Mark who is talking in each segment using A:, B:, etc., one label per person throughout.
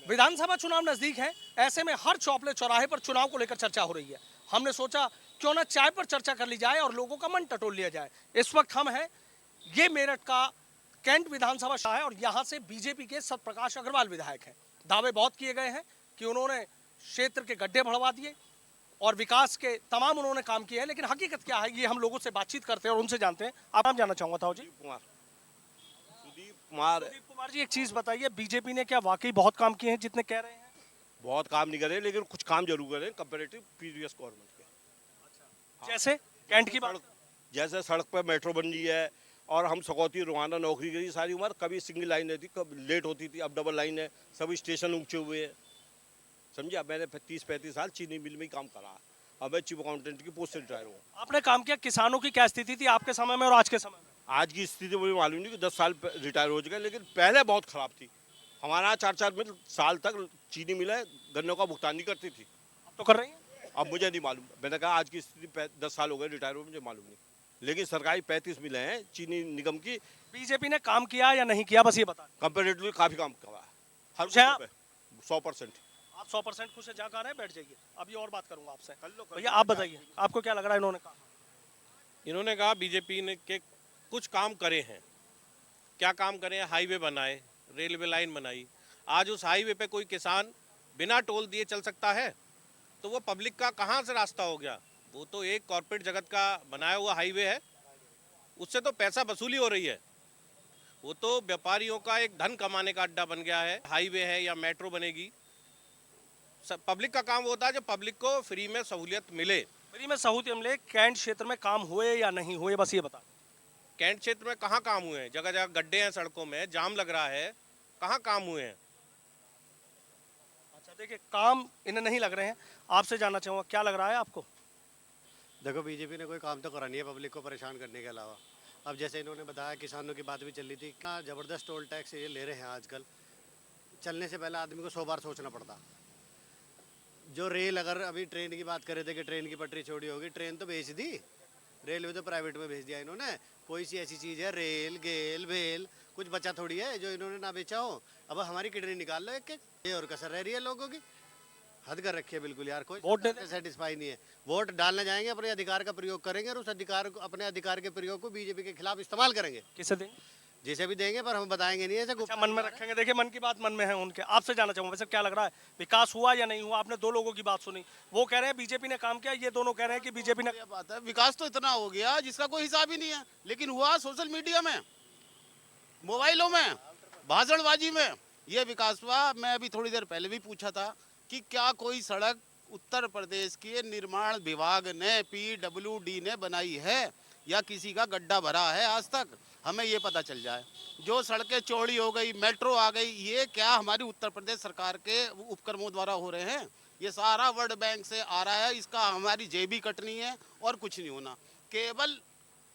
A: विधानसभा चुनाव नजदीक है, ऐसे में हर चौपले चौराहे पर चुनाव को लेकर चर्चा हो रही है। हमने सोचा क्यों ना चाय पर चर्चा कर ली जाए और लोगों का मन टटोल लिया जाए। इस वक्त हम हैं, ये मेरठ का कैंट विधानसभा शाह है और यहाँ से बीजेपी के सतप्रकाश अग्रवाल विधायक हैं। दावे बहुत किए गए हैं कि उन्होंने क्षेत्र के गड्ढे भरवा दिए और विकास के तमाम उन्होंने काम किए हैं, लेकिन हकीकत क्या है ये हम लोगों से बातचीत करते हैं और उनसे जानते हैं। आप नाम जानना चाहूंगा था जी। सुदीप कुमार जी, एक चीज बताइए, बीजेपी ने क्या वाकई बहुत काम किए हैं जितने कह रहे हैं?
B: बहुत काम नहीं करे, लेकिन कुछ काम जरूर करें कंपैरेटिव प्रीवियस गवर्नमेंट के।
A: जैसे कैंट की बात,
B: जैसे सड़क पर मेट्रो बन रही है और हम सकौती रोजाना नौकरी करी सारी उम्र, कभी सिंगल लाइन रहती, कभी लेट होती थी, अब डबल लाइन है, सभी स्टेशन ऊंचे हुए हैं। समझिए, मैंने 30-35 साल चीनी मिल में ही काम करा। अब मैं चीफ अकाउंटेंट की पोस्ट से रिटायर हूँ।
A: आपने काम किया, किसानों की क्या स्थिति थी आपके समय में और आज के समय में?
B: आज की स्थिति मुझे मालूम नहीं कि 10 साल रिटायर हो चुका, लेकिन पहले बहुत खराब थी। हमारा 4-4 साल तक चीनी मिलें गन्नों का भुगतान नहीं करती थी।
A: अब तो कर रही है।
B: अब मुझे नहीं मालूम, मैंने कहा आज की स्थिति 10 साल हो गए रिटायर हुए, मुझे मालूम नहीं। लेकिन सरकारी 35 मिले हैं चीनी निगम की।
A: बीजेपी ने काम किया या नहीं किया, बस ये बता।
B: कंपेरेटिवली काफी काम करा है हर
A: खुश हैं आप?
B: 100%।
A: आप 100% खुश है, जहाँ कह रहे हैं बैठ जाइए, अभी और बात करूंगा आपसे। भैया आप बताइए, आपको क्या लग रहा है इन्होंने कहा?
C: इन्होंने कहा बीजेपी ने के कुछ काम करे हैं। क्या काम करे हैं? हाईवे बनाए, रेलवे लाइन बनाई। आज उस हाईवे पे कोई किसान बिना टोल दिए चल सकता है? तो वो पब्लिक का कहाँ से रास्ता हो गया? वो तो एक कॉर्पोरेट जगत का बनाया हुआ हाईवे है, उससे तो पैसा वसूली हो रही है। वो तो व्यापारियों का एक धन कमाने का अड्डा बन गया है। हाईवे है या मेट्रो बनेगी, पब्लिक का काम होता है जब पब्लिक को फ्री में सहूलियत मिले।
A: फ्री में सहूलियत मिले। कैंट क्षेत्र में काम हुए या नहीं हुए, बस ये बता।
C: कैंट क्षेत्र में कहाँ काम हुए हैं? जगह जगह गड्ढे हैं, सड़कों में जाम लग रहा है, कहाँ काम हुए हैं?
A: अच्छा देखिए, काम इन्हें नहीं लग रहे हैं। आपसे जानना चाहूँगा, क्या लग रहा है आपको?
D: देखो, बीजेपी ने कोई काम तो करा नहीं है पब्लिक को परेशान करने के अलावा। अब जैसे इन्होंने बताया, किसानों की बात भी चल रही थी, क्या ज़बरदस्त टोल टैक्स ये ले रहे हैं आजकल। चलने से पहले आदमी को 100 बार सोचना पड़ता। जो रेल, अगर अभी ट्रेन की बात कर रहे थे कि ट्रेन की पटरी छोड़ी होगी, ट्रेन तो बेच दी, रेलवे तो प्राइवेट में भेज दिया इन्होंने। कोई सी ऐसी चीज़ है, रेल गेल भेल कुछ बचा थोड़ी है जो इन्होंने ना बेचा हो। अब हमारी किडनी निकाल लो एक एक, ये और कसर रह रही है लोगों की। हद कर रखी है बिल्कुल यार, कोई
A: वोट
D: सेटिस्फाई नहीं है। वोट डालने जाएंगे, अपने अधिकार का प्रयोग करेंगे और उस अधिकार को, अपने अधिकार के प्रयोग को बीजेपी के खिलाफ इस्तेमाल करेंगे।
A: किसे देंगे?
D: जिसे भी देंगे, पर हम बताएंगे नहीं ऐसे।
A: अच्छा, मन में रखेंगे। देखिए, मन की बात मन में है उनके। आपसे जानना चाहूंगा, वैसे क्या लग रहा है, विकास हुआ या नहीं हुआ? आपने दो लोगों की बात सुनी, वो कह रहे हैं बीजेपी ने काम किया, ये दोनों कह रहे हैं कि बीजेपी ने।
E: बात है, विकास तो इतना हो गया जिसका कोई हिसाब ही नहीं है, लेकिन हुआ सोशल मीडिया में, मोबाइलों में, भाषणबाजी में ये विकास हुआ। मैं अभी थोड़ी देर पहले भी पूछा था कि क्या कोई सड़क उत्तर प्रदेश के निर्माण विभाग ने, PWD ने बनाई है या किसी का गड्ढा भरा है आज तक? हमें ये पता चल जाए। जो सड़कें चौड़ी हो गई, मेट्रो आ गई, ये क्या हमारी उत्तर प्रदेश सरकार के उपक्रमों द्वारा हो रहे हैं? ये सारा वर्ल्ड बैंक से आ रहा है, इसका हमारी जेब भी कटनी है और कुछ नहीं होना। केवल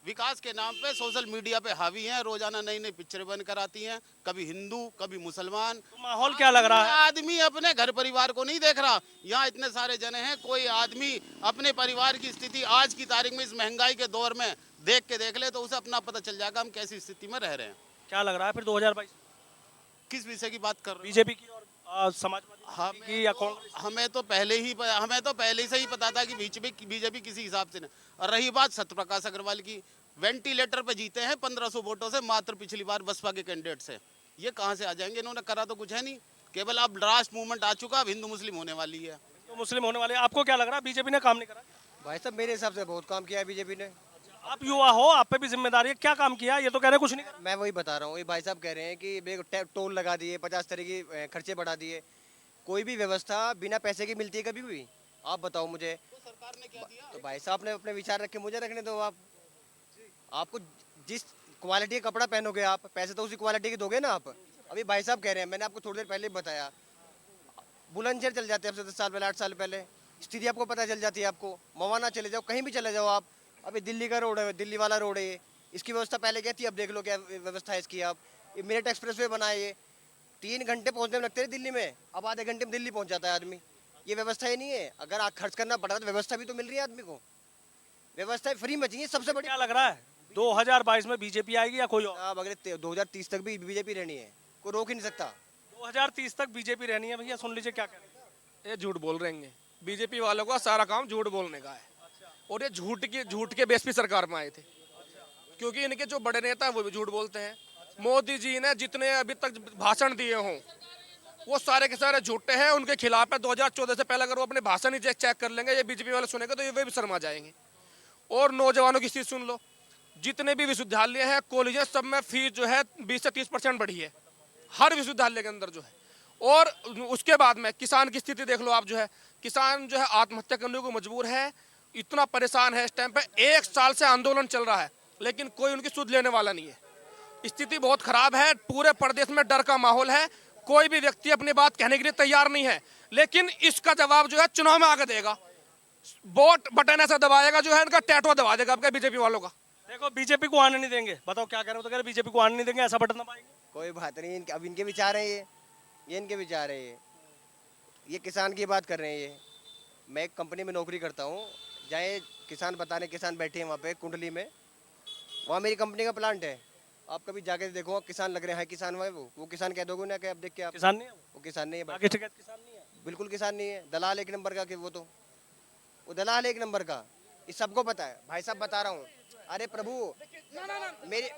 E: विकास के नाम पे सोशल मीडिया पे हावी हैं, रोजाना नई नई पिक्चरें बनकर आती हैं, कभी हिंदू कभी मुसलमान।
A: तो माहौल क्या लग रहा है?
E: आदमी अपने घर परिवार को नहीं देख रहा। यहाँ इतने सारे जने हैं, कोई आदमी अपने परिवार की स्थिति आज की तारीख में इस महंगाई के दौर में देख ले तो उसे अपना पता चल जाएगा हम कैसी स्थिति में रह रहे हैं।
A: क्या लग रहा है फिर 2022
E: किस विषय की बात कर रहे हैं?
A: बीजेपी की और समाजवादी पार्टी की या कांग्रेस?
E: हमें तो पहले से ही पता था कि बीजेपी किसी हिसाब से नहीं। और रही बात सत्यप्रकाश अग्रवाल की, वेंटिलेटर पे जीते हैं 1500 वोटों से, मात्र पिछली बार बसपा के कैंडिडेट से। ये कहाँ से आ जाएंगे? इन्होंने करा तो कुछ है नहीं, केवल अब राष्ट्र मूवमेंट आ चुका, अब हिंदू मुस्लिम होने वाली है।
A: तो मुस्लिम होने वाले, आपको क्या लग रहा है बीजेपी ने काम नहीं करा?
F: भाई साहब, मेरे हिसाब से बहुत काम किया है बीजेपी ने।
A: आप युवा हो, आप पे भी जिम्मेदारी है, क्या काम किया? ये तो कह रहे हैं कुछ नहीं करा।
F: मैं वही बता रहा हूँ, ये भाई साहब कह रहे हैं कि टोल लगा दिए, 50 तरह की खर्चे बढ़ा दिए। कोई भी व्यवस्था बिना पैसे की मिलती है कभी भी? आप बताओ मुझे।
E: तो सरकार ने क्या दिया?
F: तो भाई साहब ने अपने विचार रखे, मुझे रखने दो। आपको जिस क्वालिटी का कपड़ा पहनोगे आप, पैसे तो उसी क्वालिटी के दोगे ना आप। अभी भाई साहब कह रहे हैं, मैंने आपको थोड़ी देर पहले बताया, बुलंदशहर चल जाते हैं अब से 10 साल पहले, 8 साल पहले स्थिति आपको पता चल जाती है। आपको मवाना चले जाओ, कहीं भी चले जाओ आप, अभी दिल्ली का रोड है, दिल्ली वाला रोड है ये, इसकी व्यवस्था पहले क्या थी, अब देख लो क्या व्यवस्था है इसकी। आप ये मेरठ एक्सप्रेस वे बनाए, ये 3 घंटे पहुंचने में लगते हैं दिल्ली में, अब आधे घंटे में दिल्ली पहुंच जाता है आदमी। ये व्यवस्था ही नहीं है। अगर आप खर्च करना पड़ा तो व्यवस्था भी तो मिल रही है आदमी को, व्यवस्था फ्री में चाहिए। सबसे बड़ी
A: क्या लग रहा है 2022 में बीजेपी आएगी या कोई और?
F: अब अगले 2030 तक भी बीजेपी रहनी है, कोई रोक ही नहीं सकता।
A: 2030 तक बीजेपी रहनी है भैया, सुन लीजिए क्या कह रहे हैं।
G: ये झूठ बोल रहे हैं। बीजेपी वालों का सारा काम झूठ बोलने का है, और ये झूठ के बेस पे सरकार में आए थे, क्योंकि इनके जो बड़े नेता हैं वो भी झूठ बोलते हैं। मोदी जी ने जितने अभी तक भाषण दिए हों वो सारे के सारे झूठे हैं, उनके खिलाफ है। 2014 से पहले अगर वो अपने भाषण ही चेक कर लेंगे, ये बीजेपी वाले सुनेंगे तो ये वे भी शर्मा जाएंगे। और नौजवानों की चीज सुन लो, जितने भी विश्वविद्यालय हैं, कॉलेज हैं, सब में फीस जो है 20 से 30% बढ़ी है, हर विश्वविद्यालय के अंदर जो है। और उसके बाद में किसान की स्थिति देख लो आप, जो है किसान जो है आत्महत्या करने को मजबूर है, इतना परेशान है। इस टाइम पे 1 साल से आंदोलन चल रहा है, लेकिन कोई उनकी सुध लेने वाला नहीं है। स्थिति बहुत खराब है, पूरे प्रदेश में डर का माहौल है, कोई भी व्यक्ति अपनी बात कहने के लिए तैयार नहीं है। लेकिन इसका जवाब जो है चुनाव में आगे देगा, वोट बटन ऐसा दबाएगा जो है इनका टैटू दबा देगा आपका बीजेपी वालों का।
A: देखो बीजेपी को आने नहीं देंगे, बताओ क्या कह रहे हो, तो कह रहे बीजेपी को आने नहीं देंगे, ऐसा बटन दबाएंगे।
F: कोई बात नहीं, अब इनके विचार हैं ये इनके विचार है। ये किसान की बात कर रहे हैं। ये मैं एक कंपनी में नौकरी करता हूँ, जहाँ किसान बताने किसान बैठे हैं वहाँ पे कुंडली में, वहाँ मेरी कंपनी का प्लांट है। आप कभी जाके देखो, किसान लग रहे हैं, किसान वो किसान कह दोगे ना कि अब देख के आप
A: किसान नहीं है
F: वो किसान नहीं है,
A: आगे टिकट किसान नहीं है।
F: बिल्कुल किसान नहीं है, दलाल एक नंबर का कि वो दलाल एक नंबर का, ये सबको पता है। भाई साहब बता रहा हूँ, अरे प्रभु मेरे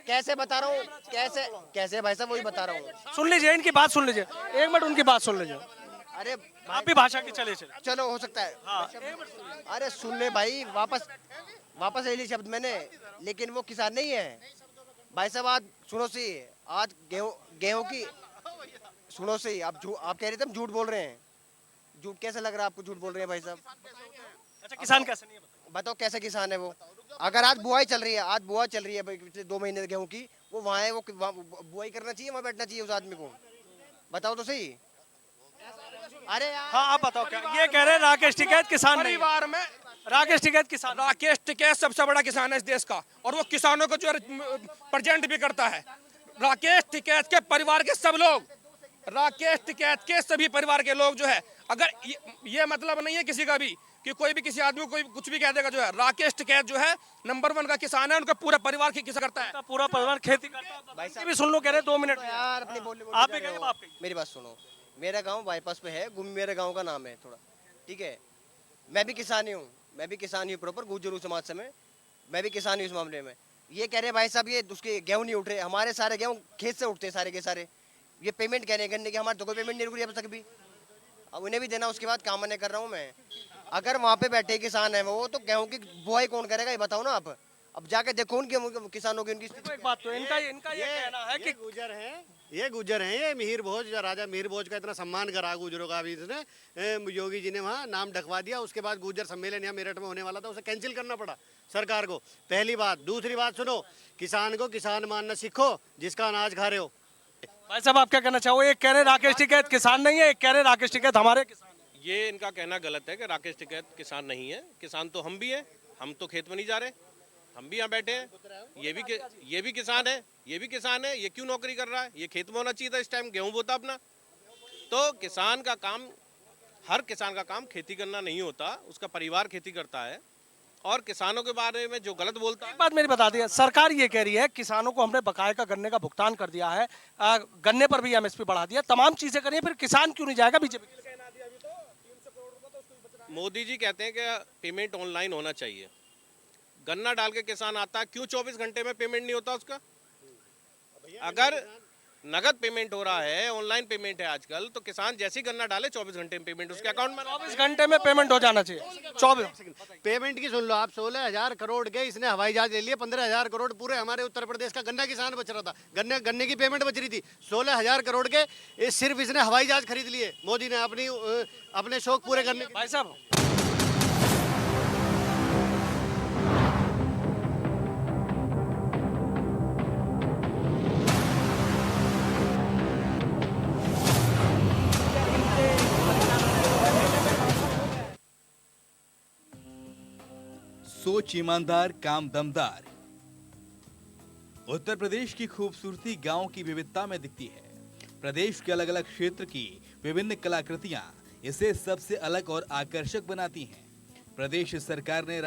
F: कैसे बता रहा हूँ, कैसे भाई साहब वही बता रहा हूँ।
A: सुन लीजिए इनकी बात, सुन लीजिए 1 मिनट उनकी बात सुन लीजिए।
F: अरे
A: आप भी भाषा की चले
F: चलो हो सकता है।
A: हाँ।
F: अरे सुन ले भाई, वापस ले ली शब्द मैंने, लेकिन वो किसान नहीं है भाई साहब। आज सुनो सी, आज गेहूं की सुनो सी, आप कह रहे थे हम झूठ बोल रहे हैं। झूठ कैसे लग रहा है आपको, झूठ बोल रहे हैं भाई साहब?
A: अच्छा किसान कैसे नहीं है
F: बताओ कैसे किसान है वो? अगर आज बुआई चल रही है भाई, पिछले 2 महीने गेहूं की, वो वहाँ है, वो बुआई करना चाहिए, वहाँ बैठना चाहिए उस आदमी को, बताओ तो सही। अरे यार
A: हाँ आप बताओ क्या ये कह रहे हैं, राकेश टिकैत किसान नहीं है।
G: परिवार में
A: राकेश टिकैत किसान,
G: राकेश टिकैत सबसे बड़ा किसान है इस देश का, और वो किसानों को जो है प्रेजेंट भी करता है। राकेश टिकैत के परिवार के सब लोग, राकेश टिकैत के सभी परिवार के लोग जो है, अगर ये मतलब नहीं है किसी का भी कि कोई भी किसी आदमी को कोई कुछ भी कह देगा, जो है राकेश टिकैत जो है नंबर 1 का किसान है, उनका पूरा परिवार की किसान करता है।
A: पूरा परिवार खेती करता है। भाई साहब भी सुन लो, कह रहे 2 मिनट
F: यार अपनी बोलने
A: आप भी कहिए, आप कहिए।
F: मेरी बात सुनो, मेरा गांव बाईपास पे है, गुम मेरे गांव का नाम है थोड़ा, ठीक है। मैं भी किसान ही हूँ, प्रॉपर गुजरू समाज से मैं भी किसान ही इस मामले में। ये कह रहे भाई साहब ये उसके गेहूँ नहीं उठ रहे, हमारे सारे गेहूँ खेत से उठते सारे के सारे। ये पेमेंट कह रहे हैं गन्ने की, हमारे तो कोई पेमेंट नहीं रुक रही अब तक भी, अब उन्हें भी देना, उसके बाद काम नहीं कर रहा हूँ मैं। अगर वहाँ पे बैठे किसान है वो, तो गेहूँ की बुआई कौन करेगा ये बताओ ना आप। अब जाके देखो उनके किसानों की उनकी
A: एक बात तो इनका ये कहना है कि
D: ये गुजर हैं, ये मिहिर भोज, राजा मिहिर भोज का इतना सम्मान करा गुजरों का अभी इसने, योगी जी ने वहाँ नाम ढकवा दिया। उसके बाद गुजर सम्मेलन यहाँ मेरठ में होने वाला था, उसे कैंसिल करना पड़ा सरकार को, पहली बात। दूसरी बात सुनो, किसान को किसान मानना सीखो जिसका अनाज खा रहे हो।
A: भाई साहब आप क्या कहना चाहो? एक कह रहे राकेश टिकैत किसान नहीं है, एक कह रहे राकेश टिकैत हमारे किसान है।
C: ये इनका कहना गलत है कि राकेश टिकैत किसान नहीं है। किसान तो हम भी हैं, हम तो खेत में नहीं जा रहे, हम भी यहाँ बैठे हैं। ये भी किसान है, ये भी किसान है। ये क्यों नौकरी कर रहा है? ये खेत में होना चाहिए था इस टाइम, गेहूं बोता अपना। तो किसान का काम, हर किसान का काम खेती करना नहीं होता, उसका परिवार खेती करता है। और किसानों के बारे में जो गलत बोलता है,
A: एक बात मेरी बता दी, सरकार ये कह रही है किसानों को हमने बकाया का गन्ने का भुगतान कर दिया है, गन्ने पर भी एमएसपी बढ़ा दिया, तमाम चीजें करी हैं, फिर किसान क्यों नहीं जाएगा बीजेपी?
C: मोदी जी कहते हैं कि पेमेंट ऑनलाइन होना चाहिए। गन्ना डाल के किसान आता है, क्यों 24 घंटे में पेमेंट नहीं होता उसका? अगर नगद पेमेंट हो रहा है, ऑनलाइन पेमेंट है आजकल, तो किसान जैसे ही गन्ना डाले 24 घंटे में पेमेंट उसके अकाउंट में,
A: 24 घंटे में पेमेंट हो जाना चाहिए। 24
D: पेमेंट की सुन लो आप, 16,000 करोड़ के इसने हवाई जहाज ले लिए, 15,000 करोड़ पूरे हमारे उत्तर प्रदेश का गन्ना किसान बच रहा था, गन्ने की पेमेंट बच रही थी। 16,000 करोड़ के सिर्फ इसने हवाई जहाज खरीद लिए मोदी ने अपने शौक पूरे करने।
A: भाई साहब
H: सोच ईमानदार, काम दमदार। उत्तर प्रदेश की खूबसूरती गांव की विविधता में दिखती है। प्रदेश के अलग अलग क्षेत्र की विभिन्न कलाकृतियां इसे सबसे अलग और आकर्षक बनाती हैं। प्रदेश सरकार ने